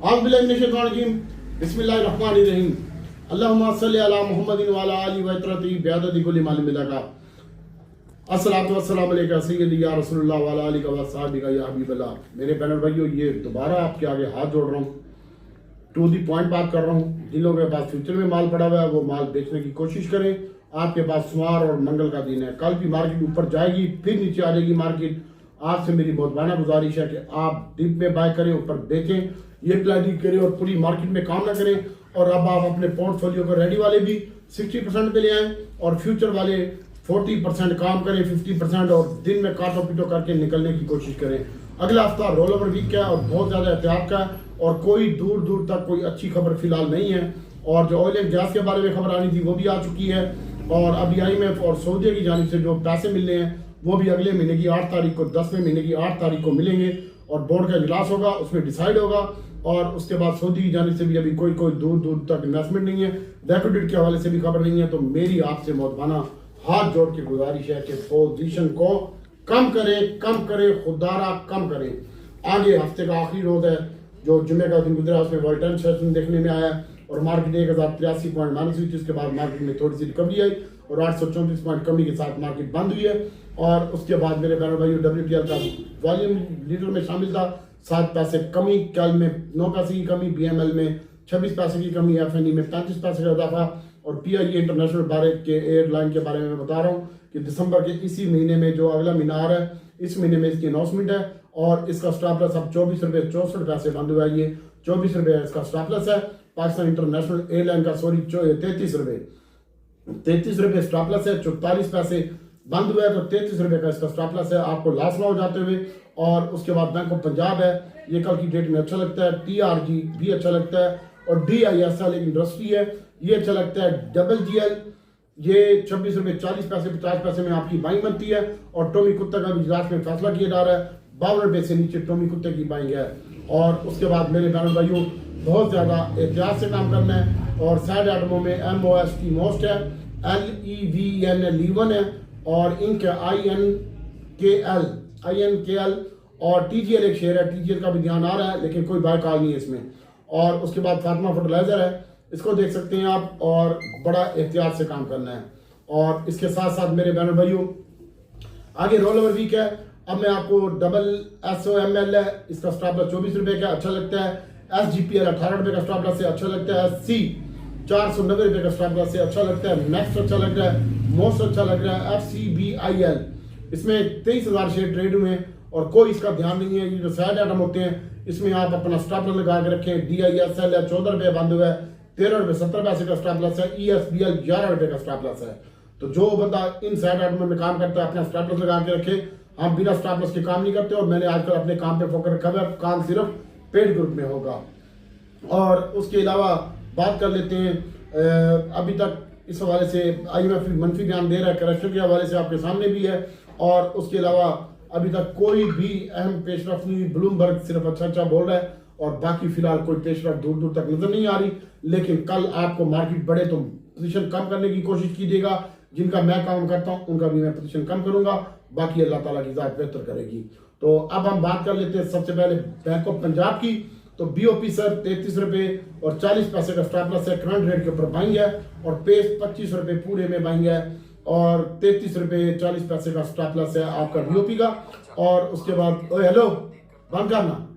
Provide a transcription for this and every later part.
आज़बिल्लाहिमिनश्शैतानिर्रजीम बिस्मिल्लाहिर्रहमानिर्रहीम अल्लाहुम्मा सल्लि अला मुहम्मदिन व अला आलिहि व इत्रती बिअददि कुल्लि मालिम बिलका अस्सलातु वस्सलामु अलैका सय्यदी या रसूलुल्लाह व अला आलिका व सहाबिका या हबीबल्लाह। मेरे बहन भाइयों, ये दोबारा आपके आगे हाथ जोड़ रहा हूँ, टू दी पॉइंट बात कर रहा हूँ। जिन लोगों के पास फ्यूचर में माल पड़ा हुआ है वो माल बेचने की कोशिश करें। आपके पास सोमवार और मंगल का दिन है, कल भी मार्केट ऊपर जाएगी फिर नीचे आ जाएगी मार्केट। आपसे मेरी बहुत बड़ा गुजारिश है कि आप डिप में बाय करें, ऊपर बेचें, ये प्लानिंग करें और पूरी मार्केट में काम ना करें। और अब आप अपने पोर्टफोलियो को रेडी वाले भी 60% पे ले आएं और फ्यूचर वाले 40% काम करें, 50% और दिन में काटो पीटो करके निकलने की कोशिश करें। अगला हफ्ता रोल ओवर वीक का है और बहुत ज़्यादा एहतियात का है और कोई दूर दूर तक कोई अच्छी खबर फिलहाल नहीं है। और जो ऑयल एंड गैस के बारे में खबर आनी थी वो भी आ चुकी है और अभी IMF और सऊदी की जानिब से जो पैसे मिलने हैं वो भी अगले महीने की 8 तारीख को, 10वें महीने की 8 तारीख को मिलेंगे और बोर्ड का इजलास होगा, उसमें डिसाइड होगा। और उसके बाद सऊदी की जानिब से भी अभी कोई दूर दूर तक इन्वेस्टमेंट नहीं है, डेफिडेट के हवाले से भी खबर नहीं है। तो मेरी आपसे मोहब्बाना हाथ जोड़ के गुजारिश है कि पोजीशन को कम करें, खुदारा कम करें। आगे हफ्ते का आखिरी रोज है, जो जुम्मे का दिन गुजरा उसमें वॉल्टन सेशन देखने में आया और मार्केट 1083 पॉइंट माइनस हुई थी। उसके बाद मार्केट में थोड़ी सी रिकवरी आई और 834 पॉइंट कमी के साथ मार्केट बंद हुई है। और उसके बाद मेरे बहनों भाइयों, WTI का वॉल्यूम लीडर में शामिल था, 7 पैसे कमी, कल में 9 पैसे की कमी, BML में 26 पैसे की कमी, FNE में 35 पैसे का इजाफा। और PIE इंटरनेशनल भारत के एयरलाइन के बारे में मैं बता रहा हूँ कि दिसंबर के इसी महीने में जो अगला महीना आ रहा है, इस महीने में इसकी अनाउंसमेंट है और इसका स्टॉप लॉस अब 24 रुपये 64 पैसे बंद हुआ है। ये 24 रुपये इसका स्टॉप लॉस है। पाकिस्तान इंटरनेशनल एयरलाइन का 33 रुपये स्टॉप लॉस है, 44 पैसे बंद हुआ है, तो 33 रुपये का इसका स्टॉप लॉस है आपको लॉस ना हो जाते हुए। और उसके बाद बैंक ऑफ पंजाब है, ये कल की डेट में अच्छा लगता है। TRG भी अच्छा लगता है और DISL एक इंडस्ट्री है, ये अच्छा लगता है। GGL ये 26 रुपये 40 पैसे 50 पैसे में आपकी बाइंग बनती है। और टोमी कुत्ता का भी इजलास में फैसला किया जा रहा है, 52 रुपये से नीचे टोमी कुत्ते की बाइंग है। और उसके बाद मेरे बहनों भाइयों, बहुत ज़्यादा एहतियात से काम करना है। और सैड आइटमों में MOS की मोस्ट है, LEVN है और इनके INKL और TGL एक शेयर है। TGL का भी ध्यान आ रहा है लेकिन कोई बाय कॉल नहीं है इसमें। और उसके बाद फातिमा फर्टिलाइजर है, इसको देख सकते हैं आप और बड़ा एहतियात से काम करना है। और इसके साथ साथ मेरे बहनों भाइयों, आगे रोल ओवर वीक है। अब मैं आपको SOML है, इसका स्टॉप लॉस 24 रुपये का अच्छा लगता है। SGPL 18 रुपये का स्टॉप लॉस से अच्छा लगता है। SC 490 रुपये का स्टॉप लॉस से अच्छा लगता है। नेक्स्ट अच्छा लग रहा है, मोस्ट अच्छा लग रहा है। FCBIL इसमें 23,000 शेयर ट्रेड हुए हैं और कोई इसका ध्यान नहीं है। ये जो सैड आइटम होते हैं इसमें आप अपना स्टॉप लॉस लगा के रखें। DISL है, 14 रुपये बंद हुआ है, 13 रुपये 70 पैसे का स्टॉप लॉस है। ESBL 11 रुपये का स्टॉप लॉस है। तो जो बंदा इन सैड आइटम में काम करता है अपना स्टॉप लॉस लगा के रखे। हम बिना स्टॉप लॉस के काम नहीं करते और मैंने आजकल अपने काम पे फोकस रखा है, काम सिर्फ पेड ग्रुप में होगा। और उसके अलावा बात कर लेते हैं, अभी तक इस हवाले से IMF मनफी बयान दे रहा है, करेक्शन के हवाले से आपके सामने भी है। और उसके अलावा अभी तक कोई भी अहम पेशरफ नहीं, ब्लूमबर्ग सिर्फ अच्छा बोल रहा है और बाकी फिलहाल कोई पेशरफ दूर दूर तक नजर नहीं आ रही। लेकिन कल आपको मार्केट बढ़े तो पोजीशन कम करने की कोशिश कीजिएगा। जिनका मैं काम करता हूं उनका भी मैं पोजीशन कम करूंगा, बाकी अल्लाह ताला की जात बेहतर करेगी। तो अब हम बात कर लेते हैं सबसे पहले बैंक ऑफ पंजाब की। तो BOP सर 33 रुपये और 40 पैसे का स्टॉप लॉस है, करंट रेट के ऊपर बाइंग है। और पेस 25 रुपये पूरे में बाइंग है और 33 रुपये 40 पैसे का स्टॉप लॉस है आपका BOP का। और उसके बाद हेलो बंद करना।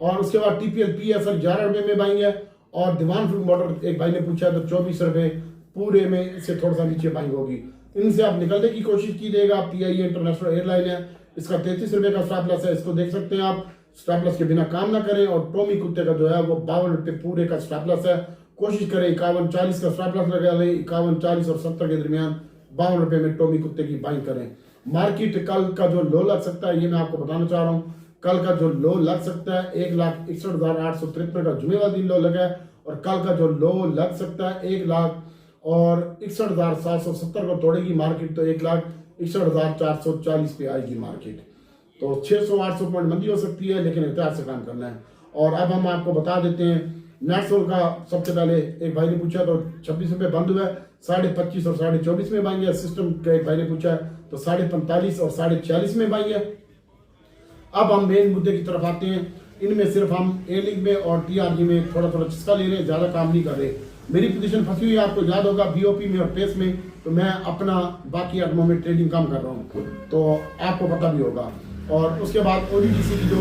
और उसके बाद TPL PSL 11 रुपये में बाइंग है। और दीवान फ्रूट मोटर एक भाई ने पूछा तो 24 रुपये पूरे में, इससे थोड़ा सा नीचे बाइंग होगी। इनसे आप निकलने की कोशिश कीजिएगा। PIE इंटरनेशनल एयरलाइन है, इसका 33 रुपये का स्टॉप लॉस है, इसको देख सकते हैं आप। स्टॉप लॉस के बिना काम ना करें। और टोमी कुत्ते का जो है वो 52 रुपये पूरे का स्टॉप लॉस है। कोशिश करें 51-40 का स्टॉप लॉस लगा लें, 51-40 और 70 के दरमियान 52 रुपये में टोमी कुत्ते की बाइंग करें। मार्केट कल का जो लो लग सकता है ये मैं आपको बताना चाह रहा हूँ। कल का जो लो लग सकता है 1,61,853 का जुमे वाला दिन लो लगा है। और कल का जो लो लग सकता है 1,61,770 को तोड़ेगी मार्केट, तो 1,61,440 पे आएगी मार्केट। तो 600-800 पॉइंट मंदी हो सकती है, लेकिन एहतियात से काम करना है। और अब हम आपको बता देते हैं नेटसोल का। सबसे पहले एक भाई ने पूछा तो 26 रुपये बंद हुआ है, 25.5 और 24.5 में बाइंग है। सिस्टम का एक भाई ने पूछा तो 45.5 और 46.5 में बाइंग है। अब हम मेन मुद्दे की तरफ आते हैं इनमें सिर्फ हम ए लीग में और टीआरजी में थोड़ा थोड़ा चस्का ले रहे हैं, ज़्यादा काम नहीं कर रहे। मेरी पोजीशन फंसी हुई है, आपको याद होगा बीओपी में और पेस में, तो मैं अपना बाकी आइटमों में ट्रेडिंग कम कर रहा हूँ, तो आपको पता भी होगा। और उसके बाद ओडीडीसी की जो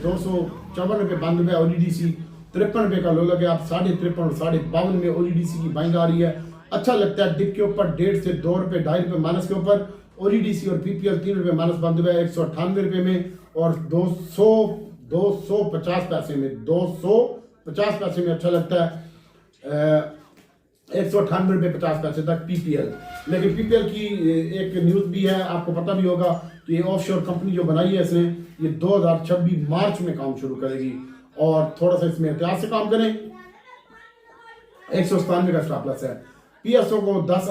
254 रुपये बंद हुआ है, ओडीडीसी 53 रुपये का लो लगे, आप 53.5 और 52.5 में ओडीडीसी की बाइंग आ रही है। अच्छा लगता है, डिप के ऊपर 1.5 से 2 रुपये 2.5 रुपये माइनस के ऊपर ओडीडीसी और पीपीएल 3 रुपये माइनस बंद हुआ है 198 रुपये में, और 250 पैसे में 250 पैसे में अच्छा लगता है 198 रुपये 50 पैसे तक पीपीएल। लेकिन पीपीएल की एक न्यूज़ भी है, आपको पता भी होगा कि ऑफशोर कंपनी जो बनाई है इसने, ये 2026 मार्च में काम शुरू करेगी, और थोड़ा सा इसमें एहतियात से काम करें। 197 का स्टॉप लॉस है। पीएसओ को 10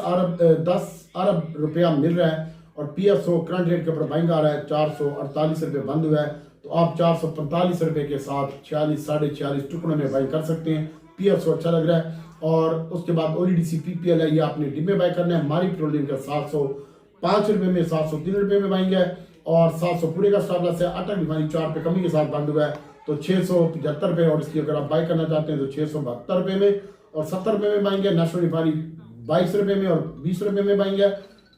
अरब रुपया मिल रहा है, और पीएसओ करंट रेट के ऊपर बाइंग आ रहा है 448 रुपये बंद हुआ है, तो आप 445 रुपये के साथ 46 साढ़े 46 टुकड़ों में बाइंग कर सकते हैं। पीएसओ अच्छा लग रहा है। और उसके बाद ओडीडीसी पीपीएल है, ये आपने डिप में बाई करना है। हमारी पेट्रोलियम का 705 रुपये में 703 रुपये में बाइंग है, और 700 पूरे का स्टॉप लॉस है। अटक रिफाइनरी 4 रुपये कमी के साथ बंद हुआ है, तो 675 रुपये, और इसकी अगर आप बाई करना चाहते हैं तो 672 रुपये में और 70 रुपये में बाइंग है। नेशनल रिफाइनरी 22 रुपये में और 20 रुपये में बाइंग है।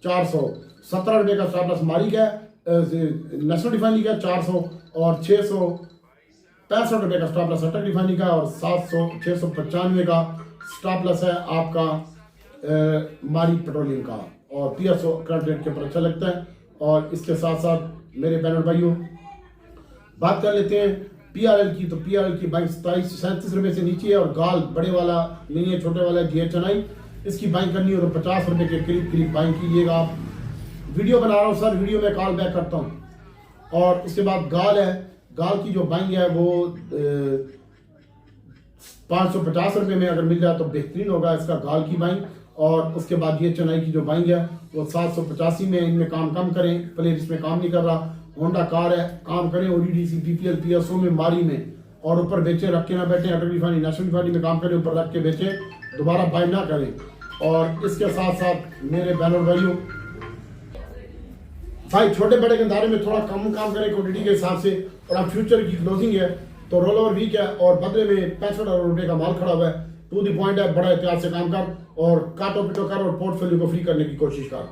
417 रुपये का स्टॉप लॉस हमारी का नेशनल रिफाइनरी का 400 और 665 रुपये का स्टॉप लॉस अटक रिफाइनरी का, और 695 का स्टॉप लॉस है आपका मारी पेट्रोलियम का। और पीएसओ करंट रेट के ऊपर अच्छा लगता है। और इसके साथ साथ मेरे बहनों भाइयों, बात कर लेते हैं पीआरएल की। तो पीआरएल की बाइंग 37 रुपये से नीचे है, और गाल बड़े वाला नहीं है, छोटे वाला GHNI, इसकी बाइंग करनी हो तो 50 रुपये के करीब बाइंग कीजिएगा। आप वीडियो बना रहा हूँ सर, वीडियो में कॉल बैक करता हूँ। और इसके बाद गाल है, गाल की जो बाइंग है वो 550 रुपये में अगर मिल जाए तो बेहतरीन होगा इसका गाल की बाइंग। और उसके बाद GHNI की जो बाइंग है वो 785 में। इनमें काम कम करें, प्लेयर इसमें काम नहीं कर रहा। होंडा कार है, काम करें ओडीडीसी पीपीएल पीएसओ में मारी में, और ऊपर बेचे, रख के ना बैठे। अटल रिफाइनरी नेशनल रिफाइनरी में काम करें, ऊपर रख के बेचे, दोबारा बाय ना करें। और इसके साथ साथ मेरे बहनों भाइयों, भाई छोटे बड़े के दायरे में थोड़ा कम काम करें क्वांटिटी के हिसाब से। और अब फ्यूचर की क्लोजिंग है तो रोल ओवर वीक है, और बदले में 65 अरब रुपये का माल खड़ा हुआ है। टू दी पॉइंट है, बड़ा एहतियात से काम कर, और काटो पिटो कर, और पोर्टफोलियो को फ्री करने की कोशिश कर।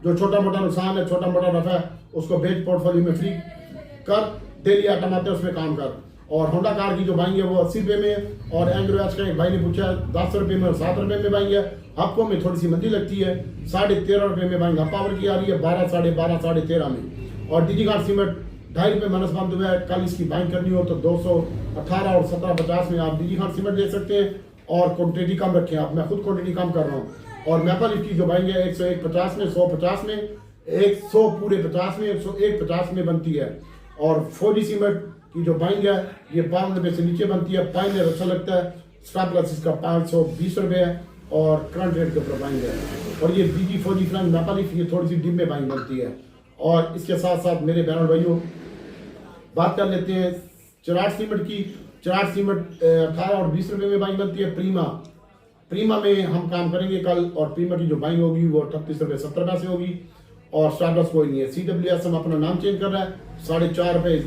जो छोटा मोटा नुकसान है, छोटा मोटा नफा है, उसको बेच पोर्टफोलियो में फ्री कर। डेली आइटम आते हैं उसमें काम कर। और होंडा कार की जो बाइंग है वो 80 रुपये में है, और एंग्रो एच का एक भाई ने पूछा 10 रुपये में और 7 रुपये में बाइंग है। हफ्कों में थोड़ी सी मंदी लगती है, 13.5 रुपये में बाइंग पावर की आ रही है, 12, 12.5, 13.5 में। और डिजीगार्ड सीमेंट 2.5 रुपये माइनस बंद हुआ है। कल इसकी बाइंग करनी हो तो 218 और 1750 में आप डिजीगार्ड सीमेंट ले सकते हैं, और क्वांटिटी कम रखें आप। मैं खुद क्वांटिटी कम कर रहा हूँ। और मैपल की जो बाइंग है 101.50 में, 150 में, 100 पूरे 50 में, 101.50 में बनती है। और 4G सीमेंट की जो बाइंग है ये 52 रुपये से नीचे बनती है। पाइनर अच्छा लगता है, स्टॉप लॉस इसका 520 रुपये है, और करंट रेट के ऊपर बाइंग है। और ये BG 4G फ्लैंग मैपल ये थोड़ी सी डिप में बाइंग बनती है। और इसके साथ साथ मेरे बहनों भाइयों, बात कर लेते हैं चिराग सीमेंट की। चिराग सीमेंट 18 और 20 रुपये में बाइंग बनती है। प्रीमा में हम काम करेंगे कल, और प्रीमा की जो बाइंग होगी वो 38 रुपये 70 पैसे होगी, और स्टॉप लॉस कोई नहीं है। CWSM अपना नाम चेंज कर रहा है, 4.5 रुपये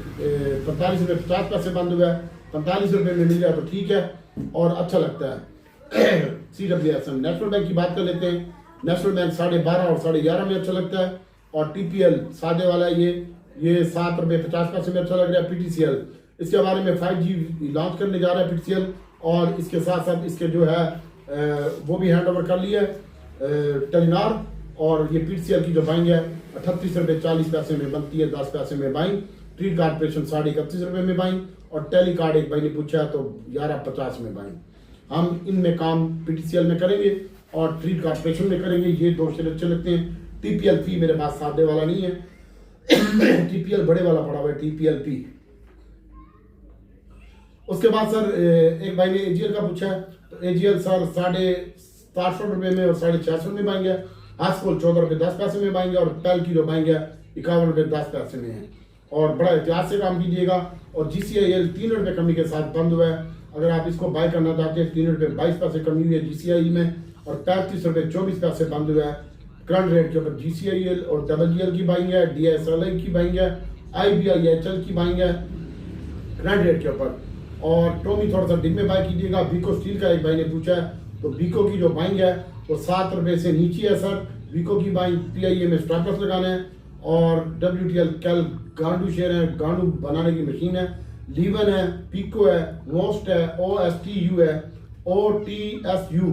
45 रुपये 50 पैसे बंद हुआ है। 45 रुपये में मिल जाए तो ठीक है, और अच्छा लगता है। CWSM नेशनल बैंक की बात कर लेते हैं। नेशनल बैंक 12.5 और 11.5 में अच्छा लगता है। और TPL सादे वाला ये 7 रुपये 50 पैसे में अच्छा लग रहा है। PTCL इसके बारे में 5G लॉन्च करने जा रहा है PTCL, और इसके साथ साथ इसके जो है वो भी हैंड ओवर कर लिया है टेलीनॉर। और ये PTCL की जो बाइंग है 38 रुपये 40 पैसे में बनती है, 10 पैसे में बाइंग। ट्रीट कॉर्पोरेशन 31.5 रुपये में बाइंग, और टेली कार्ड एक भाई ने पूछा तो 11.50 में बाइंग। हम इनमें काम PTCL में करेंगे और ट्रीट कॉर्पोरेशन में करेंगे, ये 2 शेयर अच्छे लगते हैं। TPLP मेरे पास सादे वाला नहीं है, TPL बड़े वाला पड़ा हुआ है, TPLP। उसके बाद सर एक भाई ने AGL का पूछा है, तो AGL सर 750 रुपये में और 650 में बाइंग है। हास्कोल 14 रुपये 10 पैसे में बाइंग है, और पेल की जो बाइंग है 51 रुपये 10 पैसे में है। और बड़ा एहतियात से काम कीजिएगा। और GCIL 3 रुपये कमी के साथ बंद हुआ है। अगर आप इसको बाय करना चाहते हैं 3 रुपये 22 पैसे कमी हुई है GCIL में, और 35 रुपये 24 पैसे बंद हुआ है। करंट रेट के ऊपर GCIL और WGL की बाइंग है, DSLI की बाइंग है, IBIHL की बाइंग है। ग्रैंड रेट के ऊपर। और टोमी थोड़ा सा डिप में बाय कीजिएगा। बीको स्टील का एक भाई ने पूछा है, तो बीको की जो बाइंग है वो 7 रुपये से नीचे है सर। बीको की बाइंग PIA में स्टॉप लॉस लगाना है। और WTL कैल गांडू शेयर है, गांडू बनाने की मशीन है। लीवन है, पीको है, मोस्ट है, OSTU है, OTSU,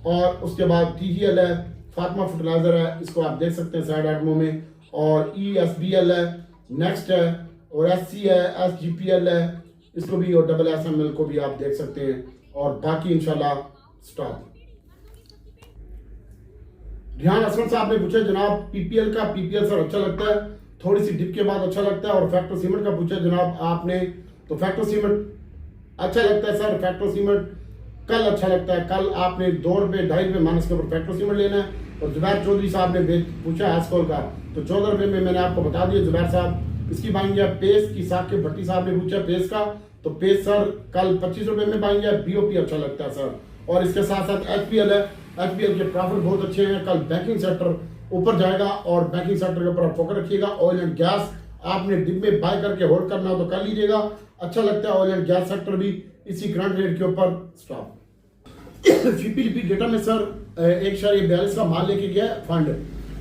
और उसके बाद TGL है, फातिमा फर्टिलाइजर है, इसको आप देख सकते हैं साइड आइटमों में। और ESBL है, नेक्स्ट है, और SC है, SGPL है, इसको भी, और SSML को भी आप देख सकते हैं। और बाकी इंशाल्लाह स्टॉप। रिहान असलम साहब ने पूछा जनाब PPL का, PPL सर अच्छा लगता है, थोड़ी सी डिप के बाद अच्छा लगता है। और फैक्टर सीमेंट का पूछा जनाब आपने, तो फैक्टर सीमेंट अच्छा लगता है सर। फैक्टर सीमेंट कल अच्छा लगता है। कल आपने 2 रुपये 2.5 रुपये माइनस के ऊपर फैक्टर सीमेंट लेना है। और जुबैर चौधरी साहब ने पूछा एस्कॉल का, तो 14 रुपये में मैंने आपको बता दिया जुबैर साहब। इसकी बाइंग है पेस की, साथ के भट्टी साहब ने पूछा पेस का, तो पेस सर कल 25 रुपये में बाइंग है। BOP अच्छा लगता है सर। और इसके साथ साथ HPL है, HPL के प्रॉफिट बहुत अच्छे हैं। कल बैंकिंग सेक्टर ऊपर जाएगा और बैंकिंग सेक्टर के ऊपर आप फोकस रखिएगा। ऑयल एंड गैस आपने डिप में बाय करके होल्ड करना हो तो कर लीजिएगा, अच्छा लगता है ऑयल एंड गैस सेक्टर भी इसी करंट रेट के ऊपर स्टॉप। FIPP डेटा में सर 1.42 का माल लेके गया फंड,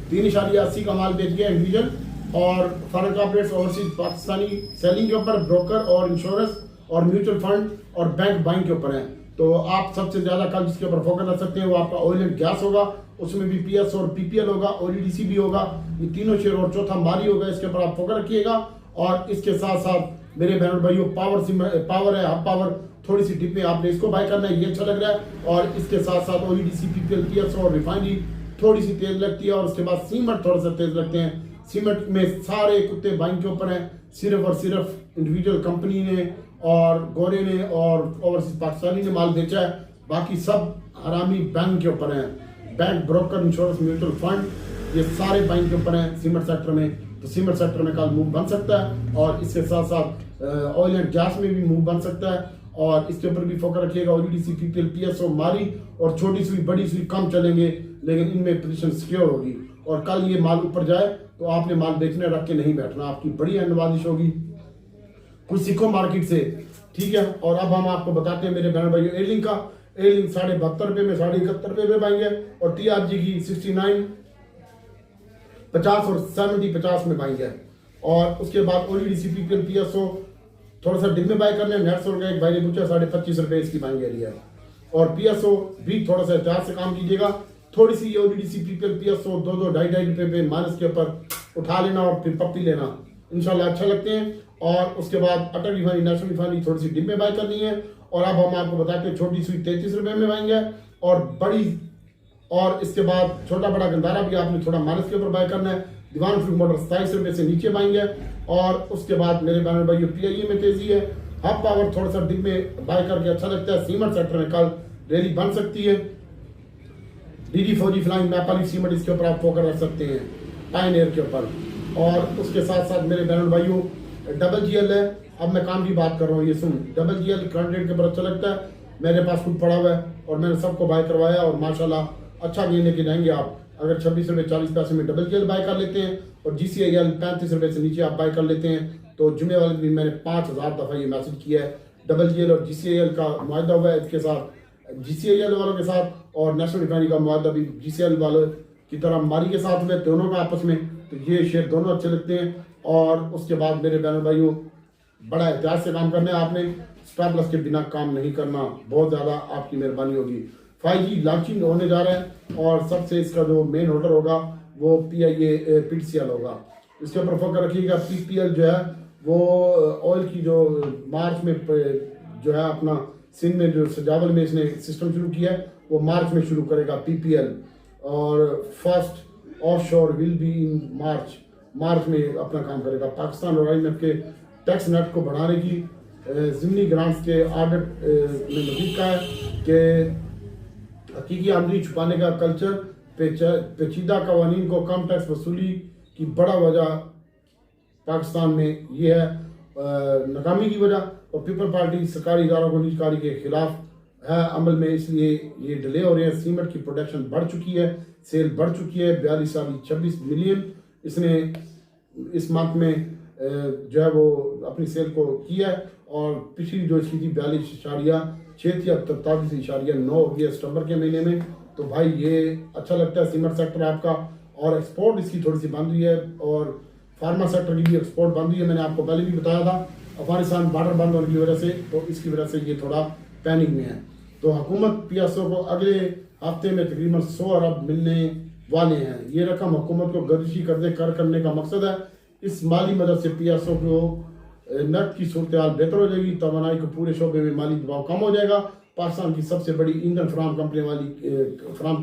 3.80 का माल बेच गया इंडिविजुअल। और foreign corporates overseas Pakistani selling के ऊपर, ब्रोकर और इंश्योरेंस और म्यूचुअल फंड और बैंक बाइंग के ऊपर है। तो आप सबसे ज्यादा कल जिसके ऊपर फोकस कर सकते हैं वो आपका ऑयल एंड गैस होगा, उसमें भी PS और PPL होगा, ODDC भी होगा, ये तीनों शेयर, और चौथा मारी होगा, इसके ऊपर आप फोकस रखिएगा। और इसके साथ साथ मेरे बहन भाइयों पावर है, हब पावर थोड़ी सी डिप में आपने इसको बाय करना है, ये अच्छा लग रहा है। और इसके साथ साथ ODDC, PPL, PS और रिफाइनरी थोड़ी सी तेज लगती है। और उसके बाद सीमेंट थोड़ा सा तेज लगते हैं। सीमेंट में सारे कुत्ते बाइंग के ऊपर हैं, सिर्फ और सिर्फ इंडिविजुअल कंपनी ने और गोरे ने और ओवरसीज पाकिस्तानी ने माल बेचा है, बाकी सब हरामी बैंक के ऊपर हैं। Bank, broker, insurance, mutual fund, ये सारे बैंक के ऊपर हैं सीमेंट सेक्टर में। तो सीमेंट सेक्टर में कल मूव बन सकता है। और इसके साथ साथ ऑयल एंड गैस में भी मूव बन सकता है। और इसके ऊपर भी फोकस रखिएगा। ODDC, PPL, PSO मारी, और छोटी सुई बड़ी सुई कम चलेंगे, लेकिन इनमें पोजीशन सिक्योर होगी। और कल ये माल ऊपर जाए तो आपने माल बेचने रख के नहीं बैठना, आपकी बड़ी नवाजिश होगी। कुछ सीखो मार्केट से, ठीक है। और अब हम आपको बताते हैं मेरे बहन भाइयों एयरलिंक का। एयरलिंक 72.5 रुपये में 71 रुपये में बाएंगे। और TRG की 69, 50 और 70, 50 में बाएंगे। और उसके बाद ODDC, PPL, PSO थोड़ा सा डिप में बाय करने। नेटसोल का एक भाई ने पूछा 25.5 रुपये इसकी बाइंग एरिया है। और PSO भी थोड़ा सा एहतियात से काम कीजिएगा। थोड़ी सी ODDC, PPL, PSO 2-2, 2.5 रुपये पे माइनस के ऊपर उठा लेना और फिर पप्पी लेना, इंशाल्लाह अच्छा लगते हैं। और उसके बाद अटल रिफाइनरी, नेशनल रिफाइनरी थोड़ी सी डिप में बाय करनी है। और अब हम आपको बताते हैं छोटी सुई 33 रुपये में बाएंगे और बड़ी, और इसके बाद छोटा बड़ा गंदारा भी आपने थोड़ा माइनस के ऊपर बाय करना है। दीवान फ्रूट मोटर 27 रुपये से नीचे बाएंगे। और उसके बाद मेरे बहन भाइयों PIA में तेजी है। हब पावर थोड़ा सा डिप में बाय करके अच्छा लगता है। सीमेंट सेक्टर में कल रैली बन सकती है। DD4G फ्लाइंग, नेपाली सीमेंट, इसके ऊपर आप फोकस रख सकते हैं, पायनियर के ऊपर। और उसके साथ साथ मेरे बहन भाइयों GGL है। अब मैं काम की बात कर रहा हूँ, ये सुन, GGL करंट रेट के ऊपर अच्छा लगता है। मेरे पास खुद पड़ा हुआ है और मैंने सबको बाय करवाया और माशाल्लाह अच्छा गेन लेके जाएंगे आप। अगर 26 रुपये 40 पैसे में GGL बाय कर लेते हैं और GCIL 35 रुपये से नीचे आप बाय कर लेते हैं, तो जुमे वाले दिन मैंने 5000 दफ़ा ये मैसेज किया है। GGL और GCIL का मुआहदा हुआ है, इसके साथ GCIL वालों के साथ और नेशनल रिफाइनरी का मुआहदा भी GCIL वालों की तरह मारी के साथ हुए, दोनों का आपस में। तो ये शेयर दोनों अच्छे लगते हैं। और उसके बाद मेरे बहनों भाइयों बड़ा एहतियात से काम करना है आपने, स्टॉप लॉस के बिना काम नहीं करना, बहुत ज़्यादा आपकी मेहरबानी होगी। 5G लॉन्चिंग होने जा रहा है और सबसे इसका जो मेन होल्डर होगा वो PTCL होगा, इसके ऊपर फोकस रखिएगा। PPL जो है वो ऑयल की जो मार्च में जो है अपना सिंध में जो सजावल में इसने सिस्टम शुरू किया है वो मार्च में शुरू करेगा PPL। और first offshore will be in March में अपना काम करेगा। पाकिस्तान और IMF के टैक्स नेट को बढ़ाने की ज़िमनी ग्रांट्स के ऑर्डर में मजीद कहा है कि हकीकी आमदनी छुपाने का कल्चर, पेचीदा कवानीन को कम टैक्स वसूली की बड़ा वजह पाकिस्तान में ये है नाकामी की वजह। और पीपल पार्टी सरकारी इदारों को निजकारी के खिलाफ है अमल में, इसलिए ये डिले हो रहे हैं। सीमेंट की प्रोडक्शन बढ़ चुकी है, सेल बढ़ चुकी है, 42 मिलियन इसने इस मंथ में जो है वो अपनी सेल को किया है। और पिछली जो इसकी थी 42.6 थी, अब 43.9 हो गई सितंबर के महीने में। तो भाई ये अच्छा लगता है सीमेंट सेक्टर आपका। और एक्सपोर्ट इसकी थोड़ी सी बंद हुई है और फार्मा सेक्टर की भी एक्सपोर्ट बंद हुई है। मैंने आपको पहले भी बताया था अफगानिस्तान बॉर्डर बंद होने की वजह से, तो इसकी वजह से ये थोड़ा पैनिक में है। तो हुकूमत PSO को अगले हफ्ते में तकरीबन 100 अरब मिलने वाले हैं। ये रकम हुकूमत को गर्दिशी कर्जे कर करने का मकसद है। इस माली मदद से PSO को नकद की सूरत हाल बेहतर हो जाएगी, तवानाई को पूरे शोबे में माली दबाव कम हो जाएगा। पाकिस्तान की सबसे बड़ी ईंधन फराम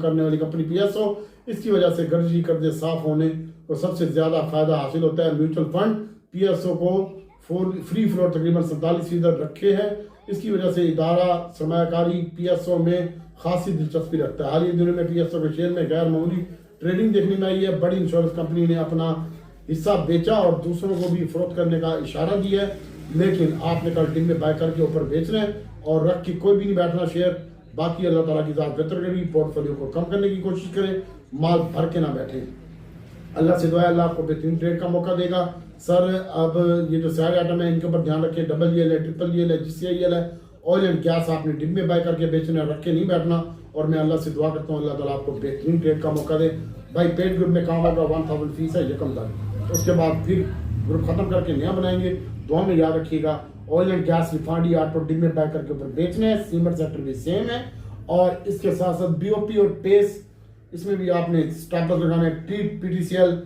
करने वाली कंपनी PSO, इसकी वजह से गर्दिशी कर्जे साफ होने को सबसे ज्यादा फायदा हासिल होता है। म्यूचुअल फंड PSO को फ्री फ्लोट तकरीबन 47% रखे हैं। इसकी वजह से इदारा सरमायाकारी PSO में खासी दिलचस्पी रखता है। हाल ही दिनों में PSO के शेयर में गैर मामूली ट्रेडिंग देखने में आई है। बड़ी इंश्योरेंस कंपनी ने अपना हिस्सा बेचा और दूसरों को भी फरोख्त करने का इशारा दिया है, लेकिन आपने कल टीम में बाय करके ऊपर बेचना है और रख के कोई भी नहीं बैठना शेयर। बाकी अल्लाह ताला की ज़ात बेहतर करेगी। पोर्टफोलियो को कम करने की कोशिश करें, माल भर के ना बैठे। अल्लाह से दुआ है अल्लाह आपको बेहतरीन ट्रेड का मौका देगा। सर अब ये जो सारे आइटम है इनके ऊपर ध्यान रखें, DEL है, GGL है, GCIL है। ऑयल एंड गैस आपने डिम में बाय करके बेचना है, रख के नहीं बैठना। और मैं अल्लाह से दुआ करता हूँ अल्लाह ताला आपको बेहतरीन ट्रेड का मौका दे। भाई पेड ग्रुप में काम होगा, 1000 फीस है यकम तक, उसके बाद फिर ग्रुप खत्म करके नया बनाएंगे। दुआ में याद रखिएगा। ऑयल एंड गैस रिफाइनरी आपको डिम में बाय करके ऊपर बेचने हैं। सीमेंट सेक्टर भी सेम है और इसके साथ साथ BOP और पेस, इसमें भी आपने स्टॉप लगाने। PTCL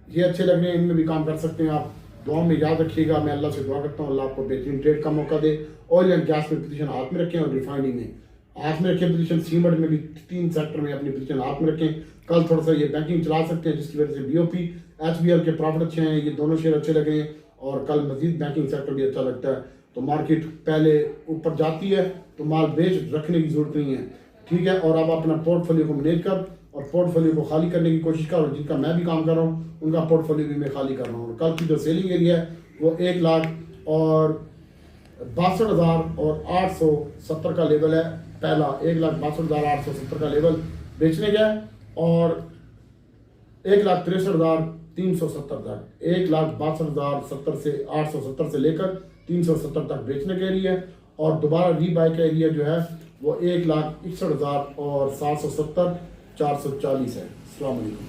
ये अच्छे लग रहे हैं, इनमें भी काम कर सकते हैं आप। दुआ में याद रखिएगा। मैं अल्लाह से दुआ करता हूँ अल्लाह आपको बेहतरीन ट्रेड का मौका दे। ऑयल एंड गैस में पोजीशन हाथ में रखें और रिफाइनरी में हाथ में रखें पोजीशन। सीमेंट में भी 3 सेक्टर में अपनी पोजीशन हाथ में रखें। कल थोड़ा सा ये बैंकिंग चला सकते हैं जिसकी वजह से BOP HBL के प्रॉफिट अच्छे हैं, ये दोनों शेयर अच्छे लगे हैं और कल मजीद बैंकिंग सेक्टर भी अच्छा लगता है। तो मार्केट पहले ऊपर जाती है तो माल बेच रखने की जरूरत नहीं है, ठीक है। और अब अपना पोर्टफोलियो को मैनेज कर और पोर्टफोलियो को खाली करने की कोशिश कर। और जिनका मैं भी काम कर रहा हूँ उनका पोर्टफोलियो भी मैं खाली कर रहा हूँ। कल की जो सेलिंग एरिया है वो 1,62,870 का लेवल है। पहला 1,62,870 का लेवल बेचने का है और 1,63,370 तक, 1,62,070 से 870 से लेकर 370 तक बेचने का एरिया है। और दोबारा रीबाय का एरिया जो है वो 1,61,770 440 है। अस्सलाम वालेकुम।